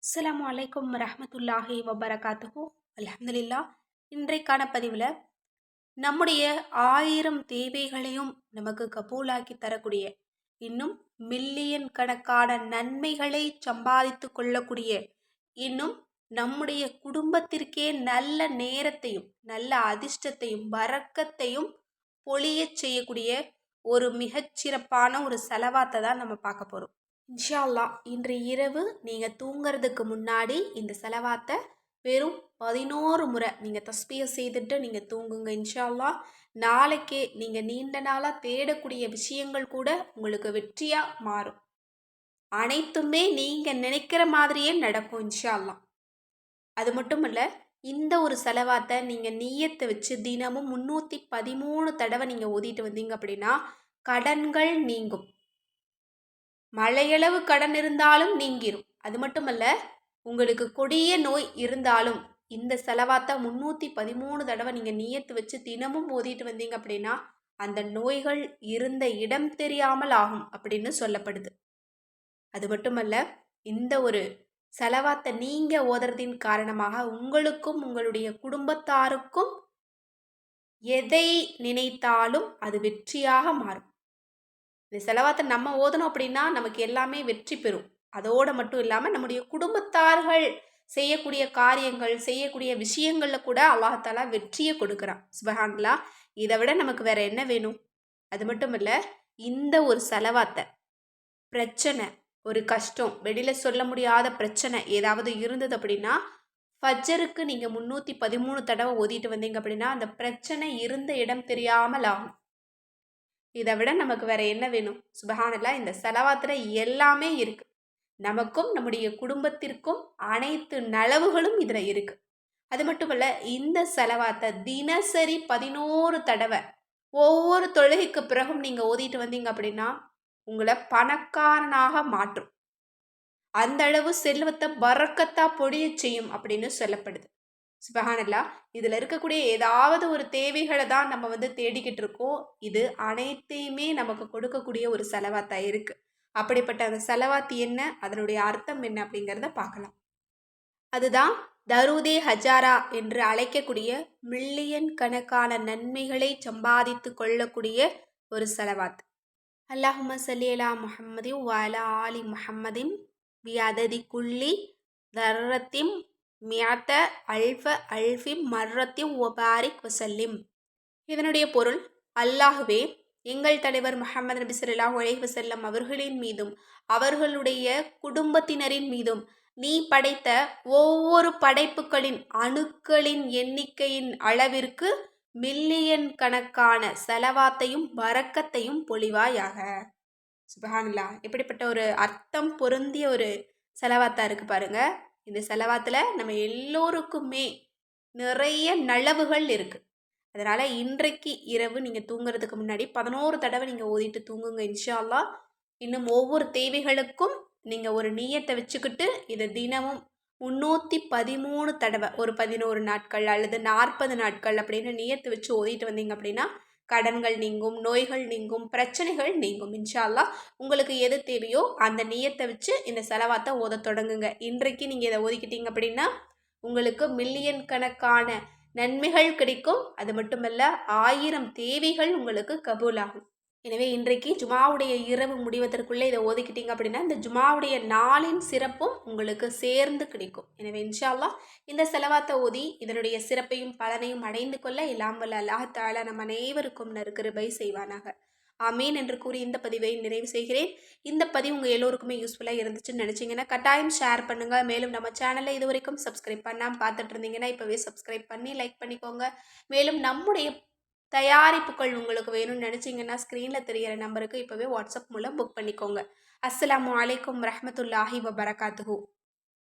அஸ்ஸலாமு அலைக்கும் வரஹ்மத்துல்லாஹி வபரகாத்துஹு. அல்ஹம்துலில்லாஹ். இன்றைக்கான பதிவில் நம்முடைய 1000 தேவைகளையும் நமக்கு கபூலாக்கி தரக்கூடிய, இன்னும் மில்லியன் கணக்கான நன்மைகளை சம்பாதித்து கொள்ளக்கூடிய, இன்னும் நம்முடைய குடும்பத்திற்கே நல்ல நேரத்தையும் நல்ல அதிர்ஷ்டத்தையும் பரக்கத்தையும் பொழியச் செய்யக்கூடிய ஒரு மிகச்சிறப்பான ஒரு செலவாத்தை தான் நம்ம பார்க்க போகிறோம். இன்ஷா அல்லாஹ் இன்று இரவு நீங்கள் தூங்குறதுக்கு முன்னாடி இந்த செலவாத்தை வெறும் 11 முறை நீங்கள் தஸ்பீஹ் செய்துட்டு நீங்கள் தூங்குங்க. இன்ஷா அல்லாஹ் நாளைக்கே நீங்கள் நீண்ட நாளாக தேடக்கூடிய விஷயங்கள் கூட உங்களுக்கு வெற்றியாக மாறும். அனைத்துமே நீங்கள் நினைக்கிற மாதிரியே நடக்கும் இன்ஷா அல்லாஹ். அது மட்டும் இல்லை, இந்த ஒரு செலவாத்தை நீங்கள் நீயத்தை வச்சு தினமும் 313 தடவை நீங்கள் ஓதிட்டு வந்தீங்க அப்படின்னா கடன்கள் நீங்கும். மழையளவு கடன் இருந்தாலும் நீங்கிரும். அது மட்டுமல்ல, உங்களுக்கு கொடிய நோய் இருந்தாலும் இந்த செலவாத்தை 313 தடவை நீங்கள் நீயத்து வச்சு தினமும் ஓதிட்டு வந்தீங்க அப்படின்னா அந்த நோய்கள் இருந்த இடம் தெரியாமல் ஆகும் அப்படின்னு சொல்லப்படுது. அது மட்டுமல்ல, இந்த ஒரு செலவாத்தை நீங்கள் ஓதுறதின் காரணமாக உங்களுக்கும் உங்களுடைய குடும்பத்தாருக்கும் எதை நினைத்தாலும் அது வெற்றியாக மாறும். இந்த செலவாத்தை நம்ம ஓதணும் அப்படின்னா நமக்கு எல்லாமே வெற்றி பெறும். அதோடு மட்டும் இல்லாமல் நம்முடைய குடும்பத்தார்கள் செய்யக்கூடிய காரியங்கள் செய்யக்கூடிய விஷயங்களில் கூட அல்லாஹாலா வெற்றியை கொடுக்குறான். சுபஹானல்லாஹ். இதை விட நமக்கு வேற என்ன வேணும்? அது மட்டும் இல்லை, இந்த ஒரு செலவாத்தை பிரச்சனை, ஒரு கஷ்டம், வெளியில் சொல்ல முடியாத பிரச்சனை ஏதாவது இருந்தது அப்படின்னா ஃபஜ்ருக்கு நீங்கள் 313 தடவை ஓதிட்டு வந்தீங்க அப்படின்னா அந்த பிரச்சனை இருந்த இடம் தெரியாமல் ஆகும். இதை விட நமக்கு வேற என்ன வேணும்? சுபஹானல்லாஹ். இந்த செலவாத்துல எல்லாமே இருக்கு. நமக்கும் நம்முடைய குடும்பத்திற்கும் அனைத்து நலவுகளும் இதுல இருக்கு. அது மட்டுமல்ல, இந்த செலவாத்தை தினசரி 11 தடவை ஒவ்வொரு தொழுகைக்கு பிறகும் நீங்க ஓதிட்டு வந்தீங்க அப்படின்னா உங்களை பணக்காரனாக மாற்றும். அந்த அளவு செல்வத்தை பரக்கத்தா பொழிய செய்யும் அப்படின்னு சொல்லப்படுது. சுபஹானல்லாஹ். இதில் இருக்கக்கூடிய ஏதாவது ஒரு தேவைகளை தான் நம்ம தேடிக்கிட்டு இருக்கோம். இது அனைத்தையுமே நமக்கு கொடுக்கக்கூடிய ஒரு செலவாத்தா இருக்கு. அப்படிப்பட்ட அந்த செலவாத்து என்ன, அதனுடைய அர்த்தம் என்ன அப்படிங்கிறத பார்க்கலாம். அதுதான் தரூதே ஹஜாரா என்று அழைக்கக்கூடிய மில்லியன் கணக்கான நன்மைகளை சம்பாதித்து கொள்ளக்கூடிய ஒரு செலவாத். அல்லாஹும்ம ஸல்லி அலா முஹம்மதின் வ அலா ஆலி முஹம்மதின் பிஅததி குல்லி தர்ரத்தின் மியத்த அல்ஃப அல்ஃபி மர்ரத்தி ஒபாரிக் வசல்லிம். இதனுடைய பொருள், அல்லாஹுவே, எங்கள் தலைவர் முஹம்மது நபி ஸல்லல்லாஹு அலைஹி வஸல்லம் அவர்களின் மீதும் அவர்களுடைய குடும்பத்தினரின் மீதும் நீ படைத்த ஒவ்வொரு படைப்புகளின் அணுக்களின் எண்ணிக்கையின் அளவிற்கு மில்லியன் கணக்கான செலவாத்தையும் பரக்கத்தையும் பொழிவாயாக. சுபஹானல்லாஹ். எப்படிப்பட்ட ஒரு அர்த்தம் பொருந்திய ஒரு செலவாத்தா இருக்கு பாருங்க. இந்த செலவாத்தில் நம்ம எல்லோருக்குமே நிறைய நலவுகள் இருக்குது. அதனால் இன்றைக்கு இரவு நீங்கள் தூங்குறதுக்கு முன்னாடி 11 தடவை நீங்கள் ஓதிட்டு தூங்குங்க இன்ஷா அல்லாஹ். இன்னும் ஒவ்வொரு தேவைகளுக்கும் நீங்கள் ஒரு நியத்தை வச்சுக்கிட்டு இதை தினமும் 313 தடவை ஒரு 11 நாட்கள் அல்லது 40 நாட்கள் அப்படின்னு நியத்தை வச்சு ஓதிட்டு வந்தீங்க அப்படின்னா கடன்கள் நீங்கும், நோய்கள் நீங்கும், பிரச்சனைகள் நீங்கும். இன்ஷா அல்லாஹ். உங்களுக்கு எது தேவையோ அந்த நியத்தை வச்சு இந்த செலவாத்தை ஓத தொடங்குங்க. இன்றைக்கு நீங்கள் இதை ஓதிக்கிட்டீங்க அப்படின்னா உங்களுக்கு மில்லியன் கணக்கான நன்மைகள் கிடைக்கும். அது மட்டுமல்ல, 1000 தேவைகள் உங்களுக்கு கபூலாகும். எனவே இன்றைக்கு ஜுமாவுடைய இரவு முடிவதற்குள்ளே இதை ஓதிக்கிட்டீங்க அப்படின்னா இந்த ஜுமாவுடைய நாளின் சிறப்பும் உங்களுக்கு சேர்ந்து கிடைக்கும். எனவே இன்ஷா அல்லாஹ் இந்த செலவாத்தை ஓதி இதனுடைய சிறப்பையும் பலனையும் அடைந்து கொள்ள எல்லாம் வல்ல அல்லாஹ் தஆலா நம் அனைவருக்கும் நற்கிருபை செய்வானாக. ஆமீன் என்று கூறி இந்த பதிவை நிறைவு செய்கிறேன். இந்த பதிவு உங்கள் எல்லோருக்குமே யூஸ்ஃபுல்லாக இருந்துச்சுன்னு நினச்சிங்கன்னா கட்டாயம் ஷேர் பண்ணுங்கள். மேலும் நம்ம சேனலை இது வரைக்கும் சப்ஸ்கிரைப் பண்ணாமல் பார்த்துட்டு இருந்தீங்கன்னா இப்போவே சப்ஸ்கிரைப் பண்ணி லைக் பண்ணிக்கோங்க. மேலும் நம்முடைய தயாரிப்புகள் உங்களுக்கு வேணும்னு நினச்சிங்கன்னா ஸ்க்ரீனில் தெரிகிற நம்பருக்கு இப்போவே வாட்ஸ்அப் மூலம் புக் பண்ணிக்கோங்க. அஸ்ஸலாமு அலைக்கும் வரஹ்மத்துல்லாஹி வபரகாத்துஹு.